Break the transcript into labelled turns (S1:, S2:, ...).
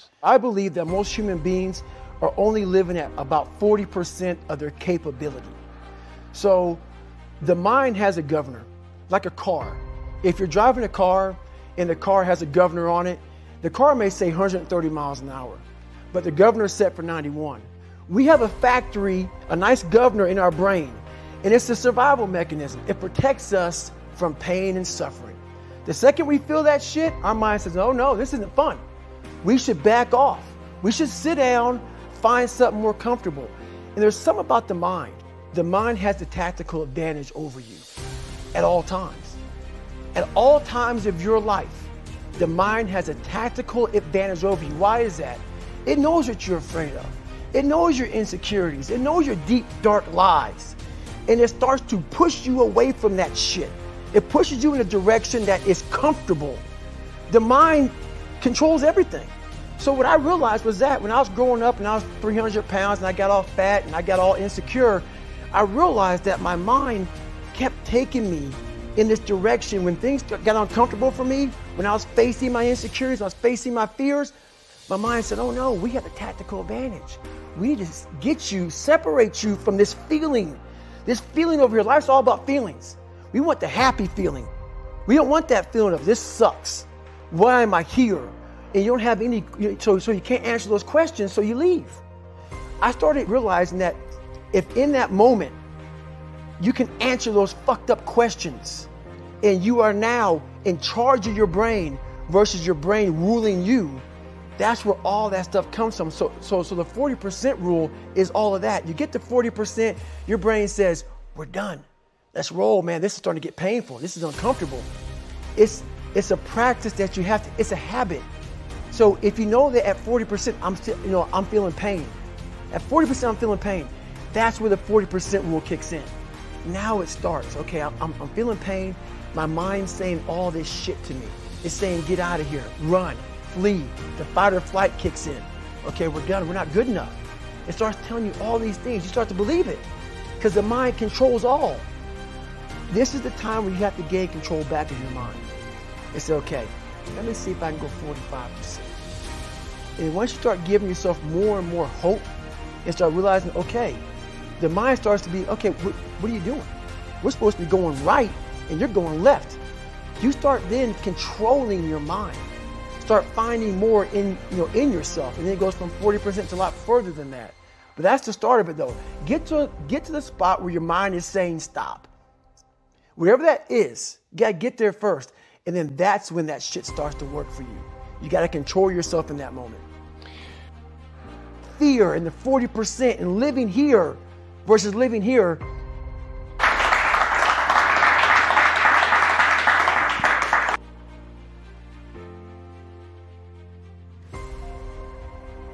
S1: times. I believe that most human beings are only living at about 40% of their capability. So the mind has a governor, like a car. If you're driving a car and the car has a governor on it, the car may say 130 miles an hour, but the governor is set for 91. We have a factory, a nice governor in our brain, and it's a survival mechanism. It protects us from pain and suffering. The second we feel that shit, our mind says, oh no, this isn't fun. We should back off. We should sit down, find something more comfortable. And there's something about the mind. The mind has the tactical advantage over you at all times. At all times of your life, the mind has a tactical advantage over you. Why is that? It knows what you're afraid of. It knows your insecurities. It knows your deep, dark lies. And it starts to push you away from that shit. It pushes you in a direction that is comfortable. The mind controls everything. So what I realized was that when I was growing up and I was 300 pounds and I got all fat and I got all insecure, I realized that my mind kept taking me in this direction. When things got uncomfortable for me, when I was facing my insecurities, I was facing my fears, my mind said, oh no, we have a tactical advantage. We need to get you, separate you from this feeling over here. Life's all about feelings. We want the happy feeling. We don't want that feeling of this sucks. Why am I here? And you don't have any, so you can't answer those questions, so you leave. I started realizing that if in that moment you can answer those fucked up questions and you are now in charge of your brain versus your brain ruling you, that's where all that stuff comes from. So the 40% rule is all of that. You get to 40%, your brain says, we're done. Let's roll, man. This is starting to get painful. This is uncomfortable. It's a practice that you have to, it's a habit. So if you know that at 40%, I'm feeling pain. At 40%, I'm feeling pain. That's where the 40% rule kicks in. Now it starts. Okay, I'm feeling pain. My mind's saying all this shit to me. It's saying, get out of here, run, flee. The fight or flight kicks in. Okay, we're done. We're not good enough. It starts telling you all these things. You start to believe it because the mind controls all. This is the time where you have to gain control back of your mind. It's okay. Let me see if I can go 45%. And once you start giving yourself more and more hope and start realizing, okay, the mind starts to be, okay, what are you doing? We're supposed to be going right and you're going left. You start then controlling your mind. Start finding more in yourself. And then it goes from 40% to a lot further than that. But that's the start of it though. Get to the spot where your mind is saying stop. Wherever that is, you gotta get there first. And then that's when that shit starts to work for you. You gotta control yourself in that moment. Fear and the 40% and living here versus living here,